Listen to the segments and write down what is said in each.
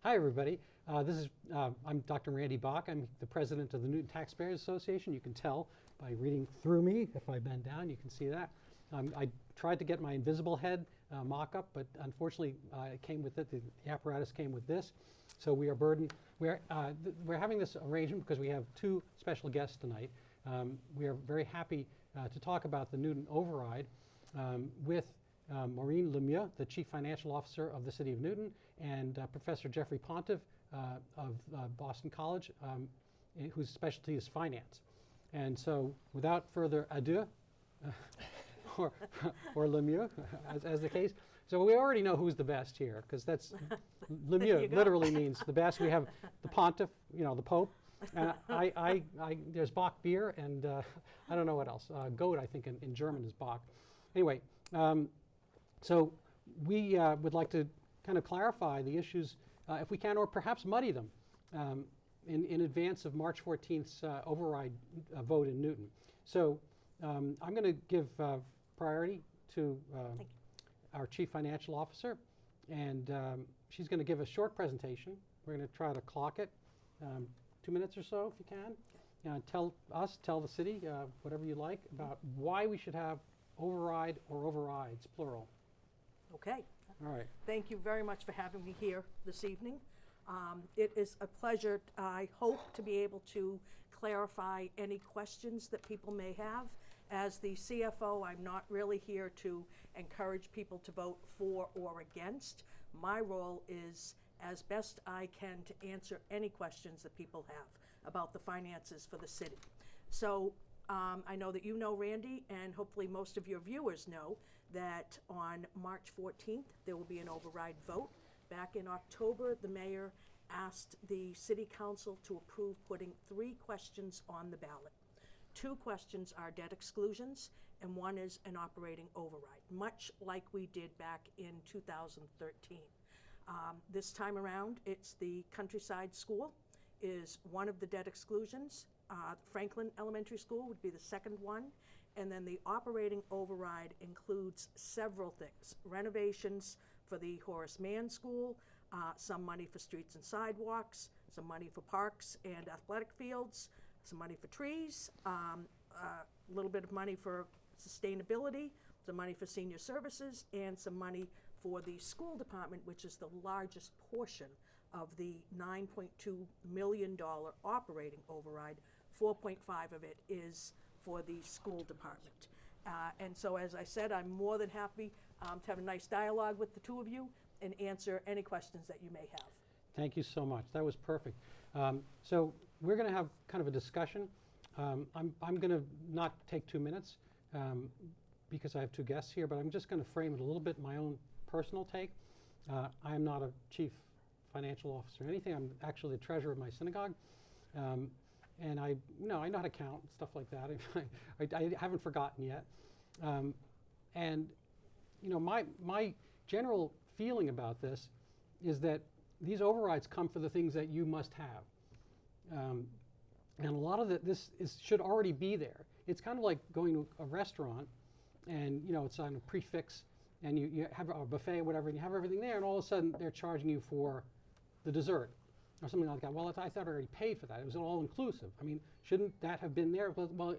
Hi, everybody. I'm Dr. Randy Bach. I'm the president of the Newton Taxpayers Association. You can tell by reading through me. If I bend down, you can see that. I tried to get my invisible head mock-up, but unfortunately, it came with it. The apparatus came with this. So we are burdened. We're having this arrangement because we have two special guests tonight. We are very happy to talk about the Newton override with Maureen Lemieux, the Chief Financial Officer of the City of Newton, and Professor Jeffrey Pontiff of Boston College, whose specialty is finance. And so without further ado, or Lemieux, as the case. So we already know who's the best here, because that's Lemieux literally means the best. We have the Pontiff, you know, the Pope. There's Bach beer, and I don't know what else. Goat, I think, in German is Bach. Anyway, so we would like to kind of clarify the issues, if we can, or perhaps muddy them in advance of March 14th's override vote in Newton. So I'm going to give priority to our Chief Financial Officer, and she's going to give a short presentation. We're going to try to clock it, 2 minutes or so if you can. Tell the city, whatever you like, about why we should have override or overrides, plural. Okay. All right. Thank you very much for having me here this evening. It is a pleasure. I hope to be able to clarify any questions that people may have. As the CFO, I'm not really here to encourage people to vote for or against. My role is, as best I can, to answer any questions that people have about the finances for the city. So I know that you know, Randy, and hopefully most of your viewers know that on March 14th, there will be an override vote. Back in October, the mayor asked the city council to approve putting 3 questions on the ballot. 2 questions are debt exclusions, and 1 is an operating override, much like we did back in 2013. This time around, it's the Countryside School is one of the debt exclusions. Franklin Elementary School would be the second one. And then the operating override includes several things: renovations for the Horace Mann School, some money for streets and sidewalks, some money for parks and athletic fields, some money for trees, a little bit of money for sustainability, some money for senior services, and some money for the school department, which is the largest portion of the $9.2 million operating override. 4.5 of it is for the school department. And so, as I said, I'm more than happy to have a nice dialogue with the two of you and answer any questions that you may have. Thank you so much. That was perfect. So we're going to have kind of a discussion. I'm going to not take 2 minutes because I have 2 guests here, but I'm just going to frame it a little bit my own personal take. I am not a chief financial officer or anything. I'm actually the treasurer of my synagogue. And I know how to count, stuff like that. I haven't forgotten yet. And my general feeling about this is that these overrides come for the things that you must have. And a lot of this should already be there. It's kind of like going to a restaurant and it's on a prefix and you have a buffet or whatever and you have everything there and all of a sudden they're charging you for the dessert or something like that. Well, I thought I already paid for that. It was all inclusive. I mean, shouldn't that have been there? Well,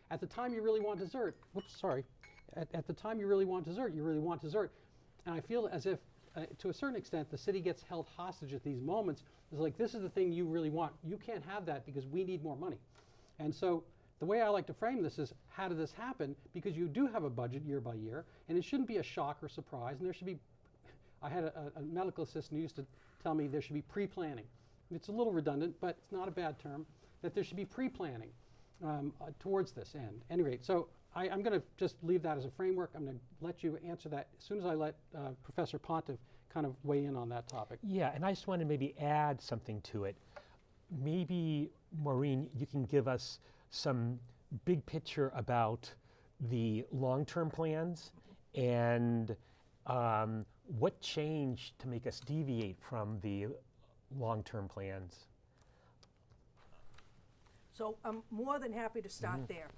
at the time you really want dessert, at the time you really want dessert, you really want dessert. And I feel as if, to a certain extent, the city gets held hostage at these moments. It's like, this is the thing you really want. You can't have that because we need more money. And so the way I like to frame this is, how did this happen? Because you do have a budget year by year, and it shouldn't be a shock or surprise. And there should be, I had a medical assistant who used to tell me there should be pre-planning. It's a little redundant, but it's not a bad term, that there should be pre-planning towards this end. At any rate, so I'm going to just leave that as a framework. I'm going to let you answer that as soon as I let Professor Pontiff kind of weigh in on that topic. Yeah, and I just want to maybe add something to it. Maybe, Maureen, you can give us some big picture about the long-term plans and what changed to make us deviate from the long-term plans. So I'm more than happy to start there.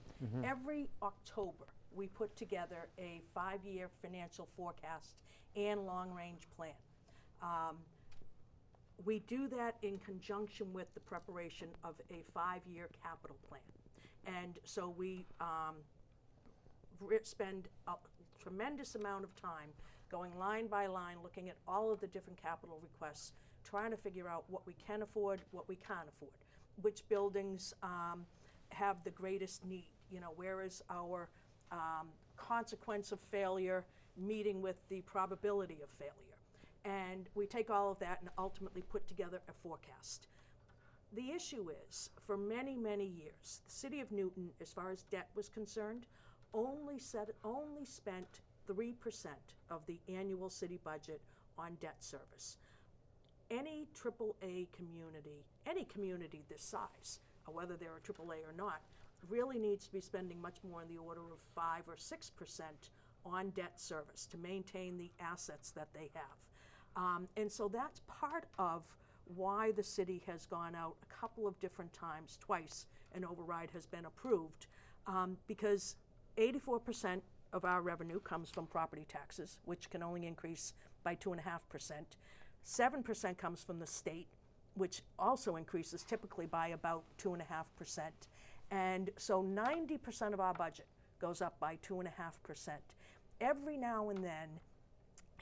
Every October, we put together a 5-year financial forecast and long-range plan. We do that in conjunction with the preparation of a 5-year capital plan. And so we spend a tremendous amount of time going line by line, looking at all of the different capital requests, trying to figure out what we can afford, what we can't afford, which buildings have the greatest need, where is our consequence of failure meeting with the probability of failure. And we take all of that and ultimately put together a forecast. The issue is, for many, many years, the city of Newton, as far as debt was concerned, only spent 3% of the annual city budget on debt service. Any AAA community, any community this size, whether they're a AAA or not, really needs to be spending much more in the order of 5 or 6% on debt service to maintain the assets that they have. And so that's part of why the city has gone out a couple of different times, twice an override has been approved, because 84% of our revenue comes from property taxes, which can only increase by 2.5%. 7% comes from the state, which also increases typically by about 2.5%. And so 90% of our budget goes up by 2.5%. Every now and then,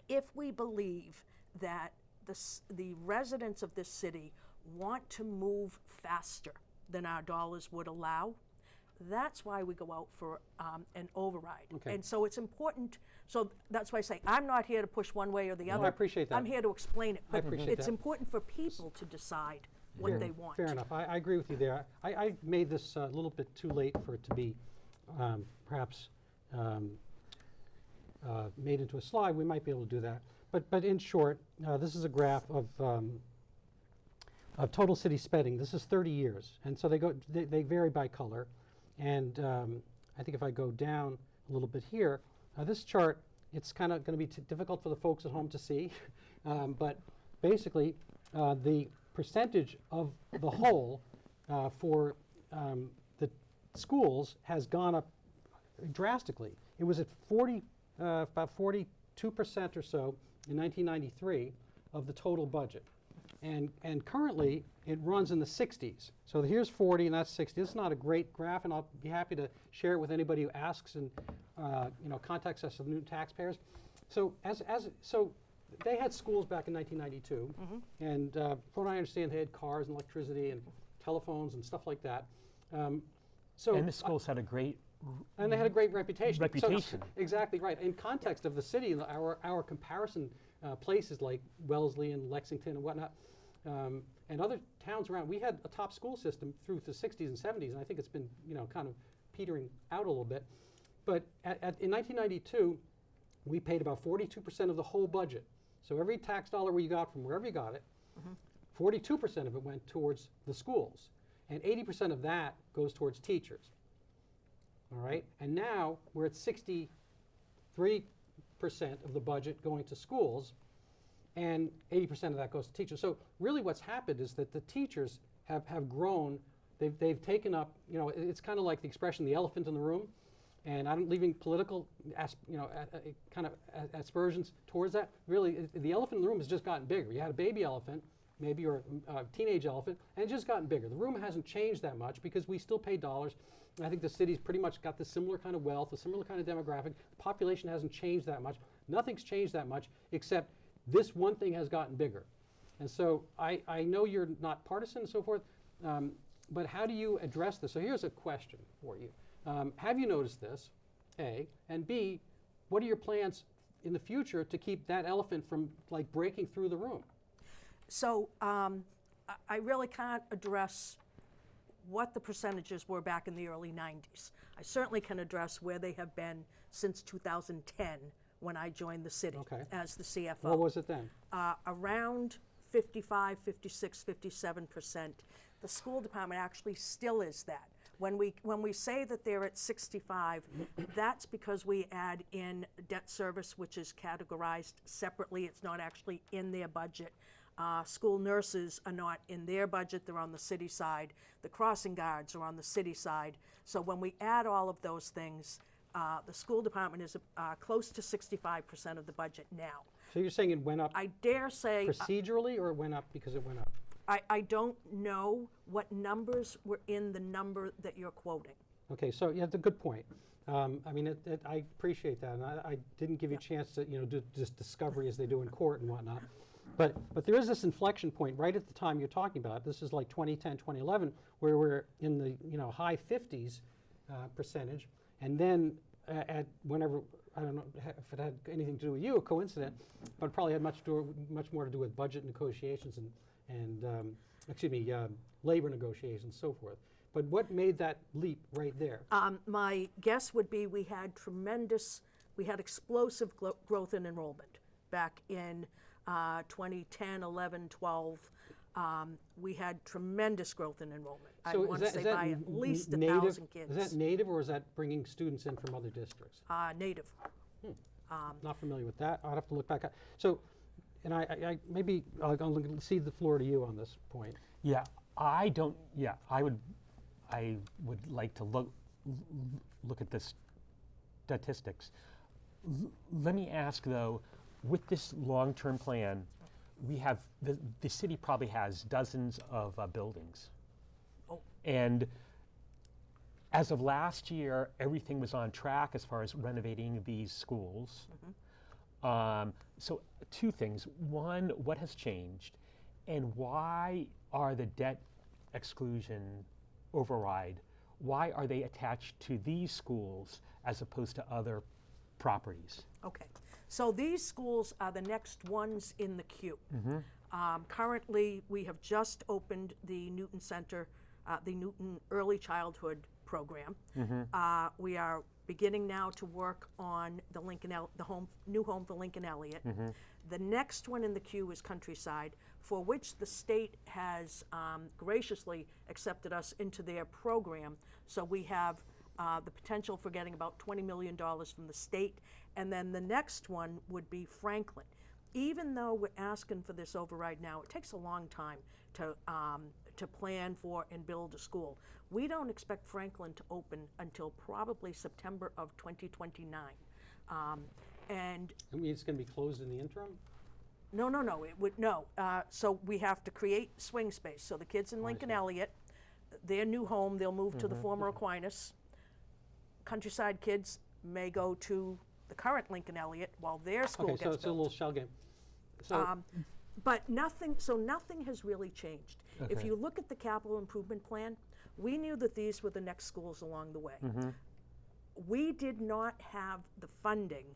if we believe that the residents of this city want to move faster than our dollars would allow, that's why we go out for an override. Okay. And so it's important, so that's why I say, I'm not here to push one way or the other. I appreciate that. I'm here to explain it. I But appreciate it's that. important for people to decide what they want. Fair enough. I agree with you there. I made this a little bit too late for it to be perhaps made into a slide. We might be able to do that. But in short, this is a graph of total city spending. This is 30 years, and so they vary by color. And I think if I go down a little bit here, this chart, it's kind of going to be difficult for the folks at home to see, but basically the percentage of the whole for the schools has gone up drastically. It was at about 42% or so in 1993 of the total budget. And currently, it runs in the 60s. So here's 40 and that's 60. This is not a great graph, and I'll be happy to share it with anybody who asks and contacts us at Newton Taxpayers. So so they had schools back in 1992, and from what I understand, they had cars and electricity and telephones and stuff like that. And the schools had a great and they had a great reputation. reputation. So, exactly right. In context of the city, our comparison places like Wellesley and Lexington and whatnot, and other towns around, we had a top school system through the 60s and 70s, and I think it's been kind of petering out a little bit. But in 1992, we paid about 42% of the whole budget. So every tax dollar we got from wherever you got it, 42% of it went towards the schools, and 80% of that goes towards teachers. All right, and now we're at 63% of the budget going to schools, and 80% of that goes to teachers. So really what's happened is that the teachers have grown. They've taken up, it's kind of like the expression, the elephant in the room, and I'm leaving political kind of aspersions towards that. Really, the elephant in the room has just gotten bigger. You had a baby elephant, maybe, or a teenage elephant, and it's just gotten bigger. The room hasn't changed that much because we still pay dollars. I think the city's pretty much got the similar kind of wealth, a similar kind of demographic. The population hasn't changed that much. Nothing's changed that much, except this one thing has gotten bigger. And so I know you're not partisan and so forth, but how do you address this? So here's a question for you. Have you noticed this, A? And B, what are your plans in the future to keep that elephant from breaking through the room? So I really can't address what the percentages were back in the early 90s. I certainly can address where they have been since 2010 when I joined the city as the CFO. What was it then? Around 55, 56, 57%. The school department actually still is that. When we say that they're at 65, that's because we add in debt service, which is categorized separately. It's not actually in their budget. School nurses are not in their budget, they're on the city side. The crossing guards are on the city side. So when we add all of those things, the school department is close to 65% of the budget now. So you're saying it went up I dare say, procedurally, or it went up because it went up? I don't know what numbers were in the number that you're quoting. Okay, so yeah, that's a good point. I mean, I appreciate that, and I didn't give you a chance to, do just discovery as they do in court and whatnot. But there is this inflection point right at the time you're talking about. This is like 2010, 2011, where we're in the high 50s percentage, and then at whenever, I don't know if it had anything to do with you, a coincidence, but it probably had much more to do with budget negotiations and labor negotiations, so forth. But what made that leap right there? My guess would be we had explosive growth in enrollment back in 2010, 11, 12. We had tremendous growth in enrollment. I So want to say by at least native? 1,000 kids. Is that native, or is that bringing students in from other districts? Native. Not familiar with that. I'll have to look back. So, and I maybe I'll cede the floor to you on this point. Yeah, I don't. Yeah, I would like to look at this statistics. Let me ask though, with this long-term plan, we have the city probably has dozens of buildings, and as of last year, everything was on track as far as renovating these schools. So two things: one, what has changed, and why are the debt exclusion override, why are they attached to these schools as opposed to other properties? Okay, so these schools are the next ones in the queue. Currently, we have just opened the Newton Center, the Newton Early Childhood Program. We are beginning now to work on the new home for Lincoln Elliott. The next one in the queue is Countryside, for which the state has graciously accepted us into their program. So we have the potential for getting about $20 million from the state. And then the next one would be Franklin. Even though we're asking for this override now, it takes a long time to plan for and build a school. We don't expect Franklin to open until probably September of 2029. And I mean, it's going to be closed in the interim? no, it would, no. So we have to create swing space. So the kids in Lincoln Elliott, their new home, they'll move to the former Aquinas. Countryside kids may go to the current Lincoln Elliott while their school Okay, gets so built. it's a little shell game. So, But nothing has really changed. If Okay. you look at the capital improvement plan, we knew that these were the next schools along the way. We did not have the funding.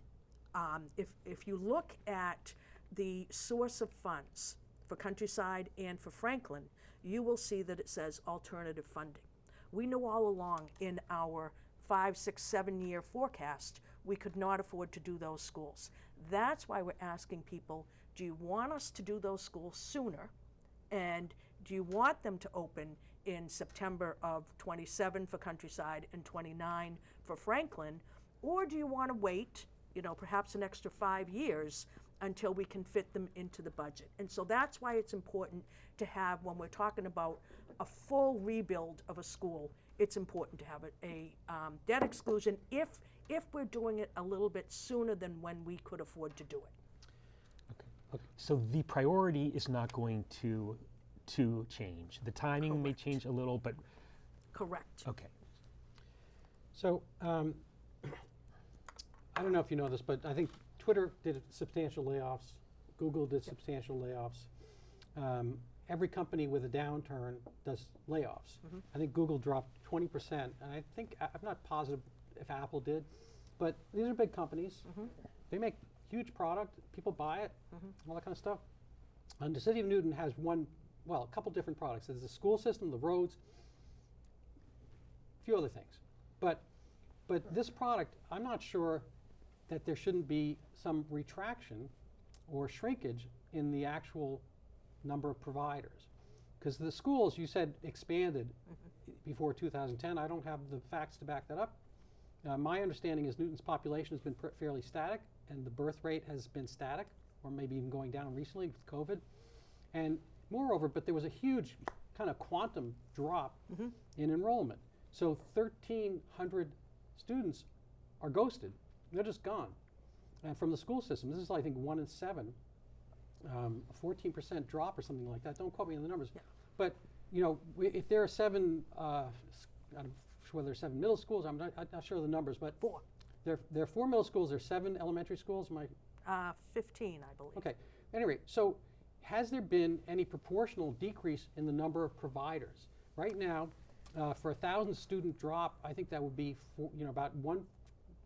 If you look at the source of funds for Countryside and for Franklin, you will see that it says alternative funding. We knew all along in our 5, 6, 7-year forecast, we could not afford to do those schools. That's why we're asking people, do you want us to do those schools sooner? And do you want them to open in September of 27 for Countryside and 29 for Franklin? Or do you want to wait, perhaps an extra 5 years until we can fit them into the budget? And so that's why it's important to have, when we're talking about a full rebuild of a school, it's important to have a debt exclusion if we're doing it a little bit sooner than when we could afford to do it. Okay. So the priority is not going to change. The timing may change a little, but Correct. okay. So I don't know if you know this, but I think Twitter did substantial layoffs. Google did substantial layoffs. Every company with a downturn does layoffs. I think Google dropped 20%, and I think, I'm not positive if Apple did, but these are big companies. They make huge product, people buy it, all that kind of stuff. And the city of Newton has a couple different products. There's the school system, the roads, a few other things. But this product, I'm not sure that there shouldn't be some retraction or shrinkage in the actual number of providers. Because the schools, you said, expanded before 2010. I don't have the facts to back that up. My understanding is Newton's population has been fairly static, and the birth rate has been static, or maybe even going down recently with COVID. And moreover, but there was a huge kind of quantum drop in enrollment. So 1,300 students are ghosted. They're just gone. And from the school system, this is, I think, 1 in 7, a 14% drop or something like that. Don't quote me on the numbers. Yeah. But, if there are 7, I'm not sure whether there are 7 middle schools, I'm not sure of the numbers, but 4. there are 4 middle schools, there are 7 elementary schools. 15, I believe. Okay. Anyway, so has there been any proportional decrease in the number of providers? Right now, for 1,000 student drop, I think that would be about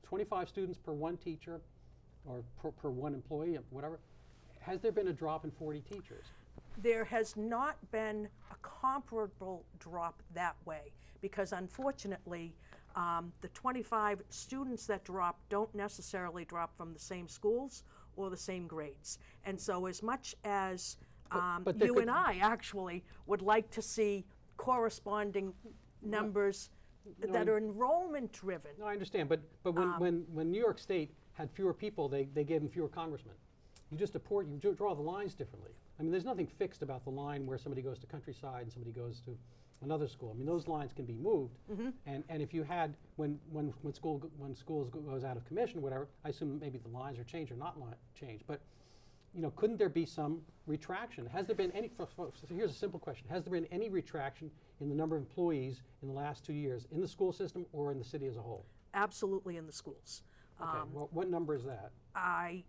25 students per 1 teacher, or per 1 employee, whatever. Has there been a drop in 40 teachers? There has not been a comparable drop that way, because unfortunately, the 25 students that drop don't necessarily drop from the same schools or the same grades. And so as much as but there you could- and I actually would like to see corresponding numbers that are enrollment driven. No, I understand, but when New York State had fewer people, they gave them fewer congressmen. You just draw the lines differently. I mean, there's nothing fixed about the line where somebody goes to Countryside and somebody goes to another school. I mean, those lines can be moved. And if you had when schools goes out of commission, whatever, I assume maybe the lines are changed or not changed. But couldn't there be some retraction? Has there been any? So here's a simple question: has there been any retraction in the number of employees in the last 2 years in the school system or in the city as a whole? Absolutely in the schools. Okay. What number is that? I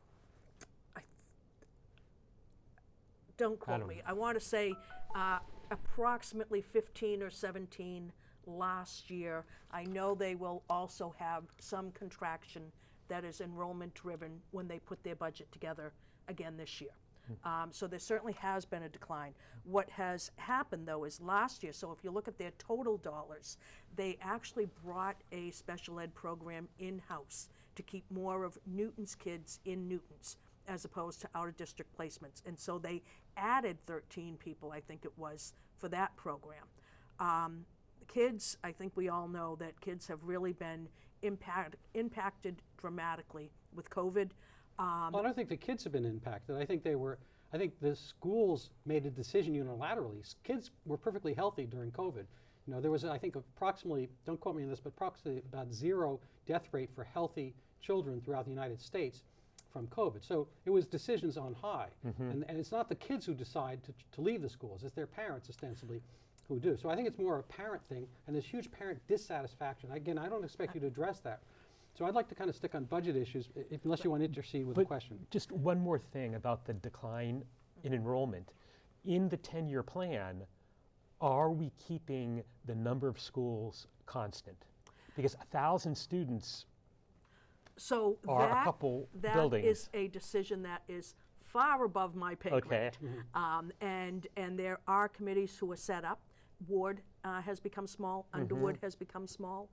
don't quote me. I want to say approximately 15 or 17 last year. I know they will also have some contraction that is enrollment driven when they put their budget together again this year. So there certainly has been a decline. What has happened though is last year, so if you look at their total dollars, they actually brought a special ed program in-house to keep more of Newton's kids in Newton's as opposed to out-of-district placements. And so they added 13 people, I think it was, for that program. Kids, I think we all know that kids have really been impacted dramatically with COVID. Well, I don't think the kids have been impacted. I think the schools made a decision unilaterally. Kids were perfectly healthy during COVID. There was, I think, approximately, don't quote me on this, but approximately about 0 death rate for healthy children throughout the United States from COVID. So it was decisions on high. And it's not the kids who decide to leave the schools, it's their parents ostensibly who do. So I think it's more a parent thing, and there's huge parent dissatisfaction. Again, I don't expect you to address that. So I'd like to kind of stick on budget issues, unless you want to intercede with a question. Just one more thing about the decline in enrollment. In the 10-year plan, are we keeping the number of schools constant? Because 1,000 students So are a couple buildings. That is a decision that is far above my pay grade. And there are committees who are set up. Ward has become small, Underwood has become small.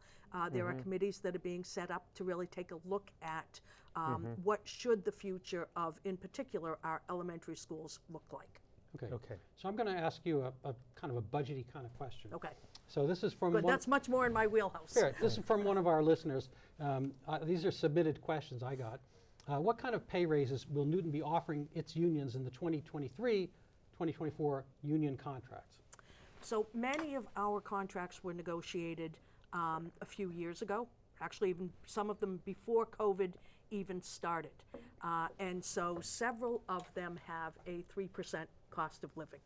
There are committees that are being set up to really take a look at what should the future of, in particular, our elementary schools look like. Okay. So I'm going to ask you a kind of a budgety kind of question. Okay. So this is from But that's much more in my wheelhouse. Fair. This is from one of our listeners. These are submitted questions I got. What kind of pay raises will Newton be offering its unions in the 2023-2024 union contracts? So many of our contracts were negotiated a few years ago, actually even some of them before COVID even started. And so several of them have a 3% cost of living.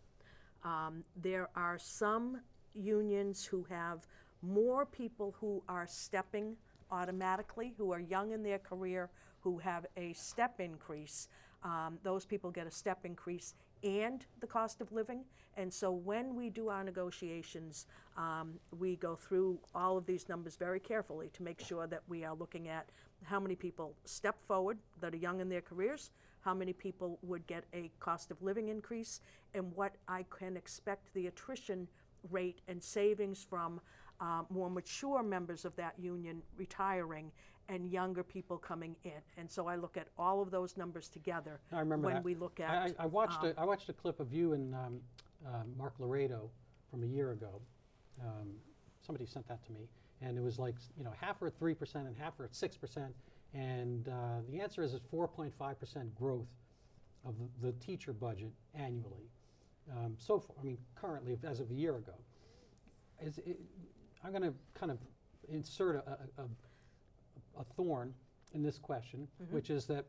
There are some unions who have more people who are stepping automatically, who are young in their career, who have a step increase. Those people get a step increase and the cost of living. And so when we do our negotiations, we go through all of these numbers very carefully to make sure that we are looking at how many people step forward that are young in their careers, how many people would get a cost of living increase, and what I can expect the attrition rate and savings from more mature members of that union retiring and younger people coming in. And so I look at all of those numbers together. I remember when that. we look at. I watched a clip of you and Mark Laredo from a year ago. Somebody sent that to me, and it was like half are at 3% and half are at 6%, and the answer is 4.5% growth of the teacher budget annually. So far, I mean, currently, as of a year ago, I'm going to kind of insert a thorn in this question, which is that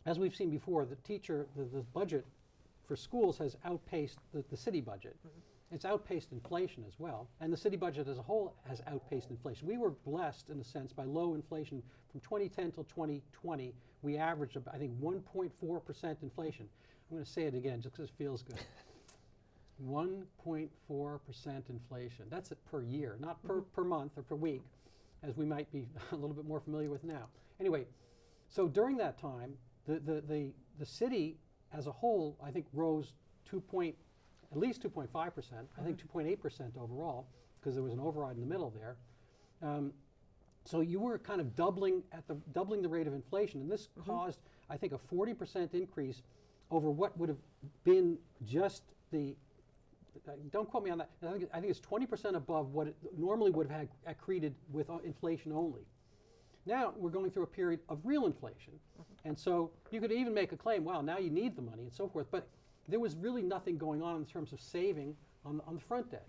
as we've seen before, the budget for schools has outpaced the city budget. It's outpaced inflation as well, and the city budget as a whole has outpaced inflation. We were blessed, in a sense, by low inflation from 2010 till 2020. We averaged, I think, 1.4% inflation. I'm going to say it again just because it feels good. 1.4% inflation. That's it per year, not per month or per week, as we might be a little bit more familiar with now. Anyway, so during that time, the city as a whole, I think, rose at least 2.5%. I think 2.8% overall, because there was an override in the middle there. So you were kind of doubling the rate of inflation, and this caused, I think, a 40% increase over what would have been just the. Don't quote me on that. I think it's 20% above what it normally would have accreted with inflation only. Now we're going through a period of real inflation, and so you could even make a claim, well, now you need the money and so forth, but there was really nothing going on in terms of saving on the front end.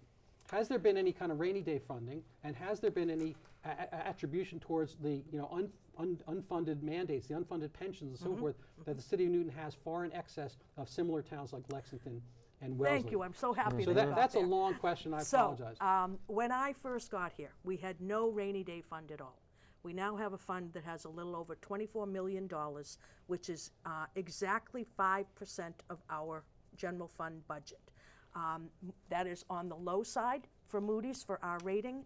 Has there been any kind of rainy day funding, and has there been any attribution towards the unfunded mandates, the unfunded pensions and so forth that the city of Newton has far in excess of similar towns like Lexington and Wellesley? Thank you. I'm so happy So that that's a long question. I apologize. So, when I first got here, we had no rainy day fund at all. We now have a fund that has a little over $24 million, which is exactly 5% of our general fund budget. That is on the low side for Moody's for our rating,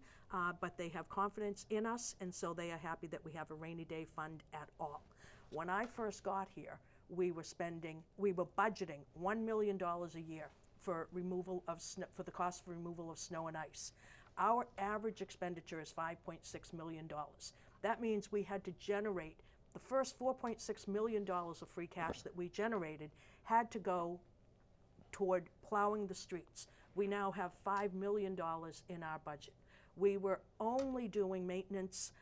but they have confidence in us, and so they are happy that we have a rainy day fund at all. When I first got here, we were budgeting $1 million a year for removal of for the cost of removal of snow and ice. Our average expenditure is $5.6 million. That means we had to generate the first $4.6 million of free cash that we generated had to go toward plowing the streets. We now have $5 million in our budget. We were only doing maintenance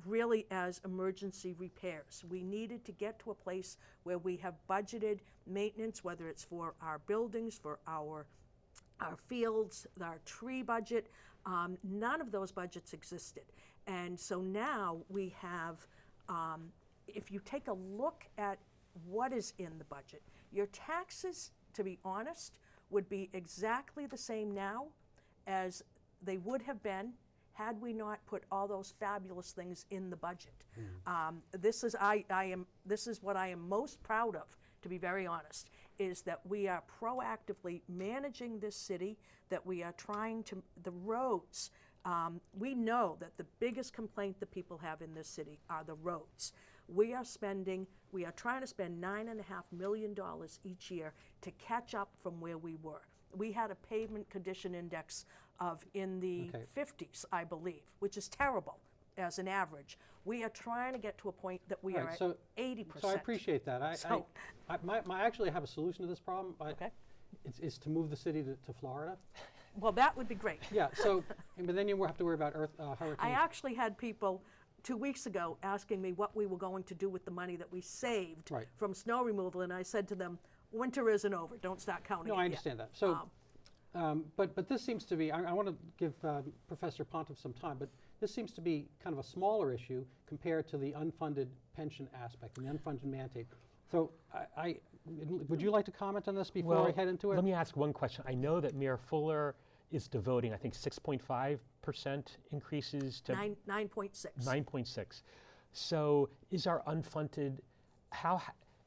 really as emergency repairs. We needed to get to a place where we have budgeted maintenance, whether it's for our buildings, for our fields, our tree budget. None of those budgets existed. And so now we have, if you take a look at what is in the budget, your taxes, to be honest, would be exactly the same now as they would have been had we not put all those fabulous things in the budget. This is what I am most proud of, to be very honest, is that we are proactively managing this city, that we are trying to, the roads, we know that the biggest complaint that people have in this city are the roads. We are trying to spend $9.5 million each year to catch up from where we were. We had a pavement condition index of in the 50s, I believe, which is terrible as an average. We are trying to get to a point that we are at 80%. So I appreciate that. I actually have a solution to this problem. It's to move the city to Florida. Well, that would be great. Yeah, so, but then you won't have to worry about hurricanes. I actually had people 2 weeks ago asking me what we were going to do with the money that we saved from snow removal, and I said to them, winter isn't over, don't start counting it No, I understand that. So, but this seems to be, I want to give Professor Pontiff some time, but this seems to be kind of a smaller issue compared to the unfunded pension aspect and the unfunded mandate. So would you like to comment on this before I head into it? Let me ask one question. I know that Mayor Fuller is devoting, I think, 6.5% increases to 9.6. 9.6. So is our unfunded,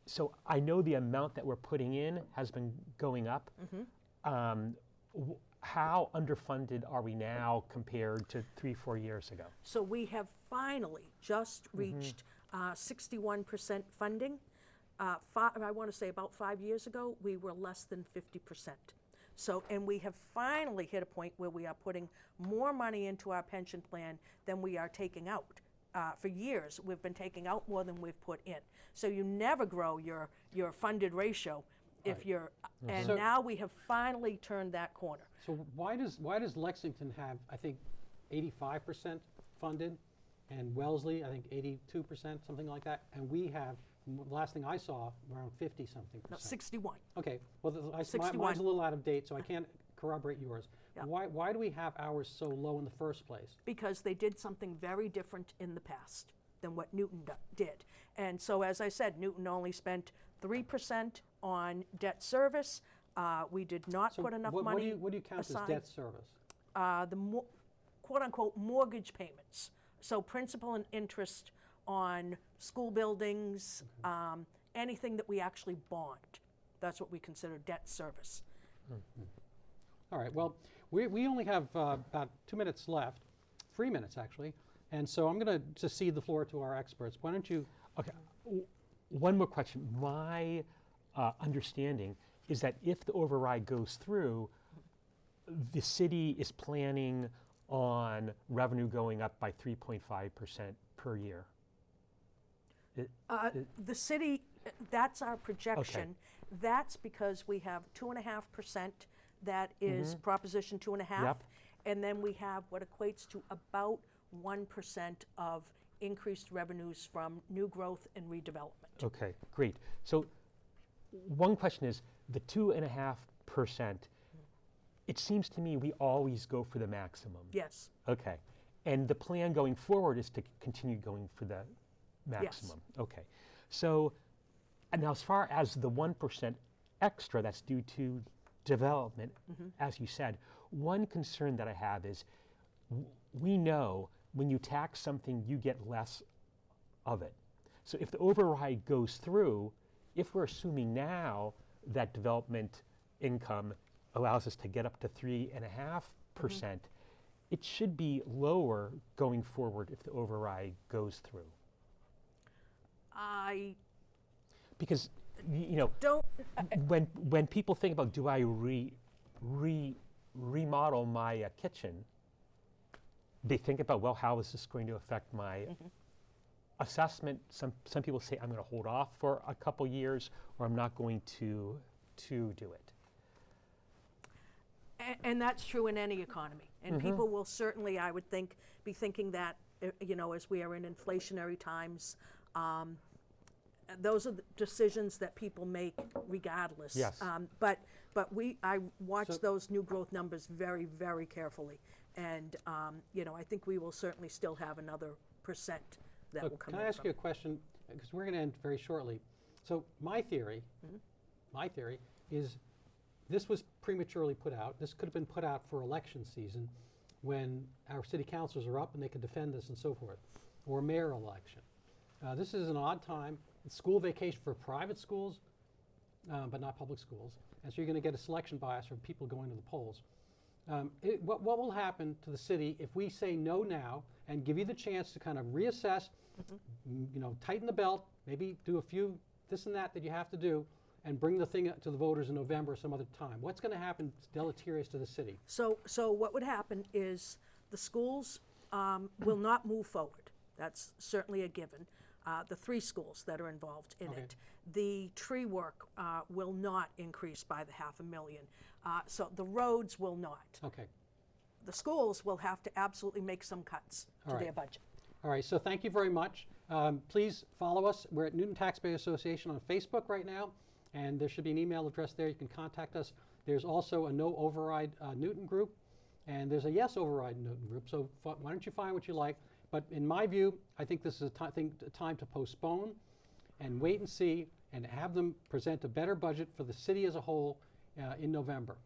so I know the amount that we're putting in has been going up. How underfunded are we now compared to 3-4 years ago? So we have finally just reached 61% funding. I want to say about 5 years ago, we were less than 50%. So, and we have finally hit a point where we are putting more money into our pension plan than we are taking out. For years, we've been taking out more than we've put in. So you never grow your funded ratio if you're, and so now we have finally turned that corner. So why does Lexington have, I think, 85% funded, and Wellesley, I think 82%, something like that, and we have, the last thing I saw, around 50-something percent. No, 61. Okay, well, mine's a little out of date, so I can't corroborate yours. Yep. Why do we have ours so low in the first place? Because they did something very different in the past. than what Newton did. And so, as I said, Newton only spent 3% on debt service. We did not So put enough what money do you count aside. as debt service? The quote-unquote mortgage payments. So principal and interest on school buildings, anything that we actually bond. That's what we consider debt service. All right, well, we only have about 2 minutes left, 3 minutes actually, and so I'm going to cede the floor to our experts. Why don't you? Okay, one more question. My understanding is that if the override goes through, the city is planning on revenue going up by 3.5% per year. The city, that's our projection. That's because we have 2.5% that is Proposition 2.5, Yep. and then we have what equates to about 1% of increased revenues from new growth and redevelopment. Okay, great. So one question is, the 2.5%, it seems to me we always go for the maximum. Yes. Okay. And the plan going forward is to continue going for the maximum. Okay. So now as far as the 1% extra that's due to development, as you said, one concern that I have is we know when you tax something, you get less of it. So if the override goes through, if we're assuming now that development income allows us to get up to 3.5%, it should be lower going forward if the override goes through. I Because you know, don't, when people think about, do I remodel my kitchen, they think about, well, how is this going to affect my assessment? Some people say I'm going to hold off for a couple years, or I'm not going to do it. and that's true in any economy. And people will certainly, I would think, be thinking that, you know, as we are in inflationary times, those are the decisions that people make regardless. Yes. But I watch So- those new growth numbers very, very carefully. And, you know, I think we will certainly still have another percent that will Look, come can in I ask from you a it. question? Because we're going to end very shortly. So my theory is this was prematurely put out. This could have been put out for election season when our city councilors are up and they can defend this and so forth, or mayor election. This is an odd time. It's school vacation for private schools, but not public schools. And so you're going to get a selection bias from people going to the polls. What will happen to the city if we say no now and give you the chance to kind of reassess, you know, tighten the belt, maybe do a few this and that you have to do, and bring the thing to the voters in November or some other time? What's going to happen deleterious to the city? So what would happen is the schools will not move forward. That's certainly a given. The 3 schools that are involved in it. The tree work will not increase by the $500,000. So the roads will not. Okay. The schools will have to absolutely make some cuts to All their right. budget. All right, so thank you very much. Please follow us. We're at Newton Taxpayer Association on Facebook right now, and there should be an email address there. You can contact us. There's also a no override Newton group, and there's a yes override Newton group. So why don't you find what you like? But in my view, I think this is a time to postpone and wait and see and have them present a better budget for the city as a whole in November.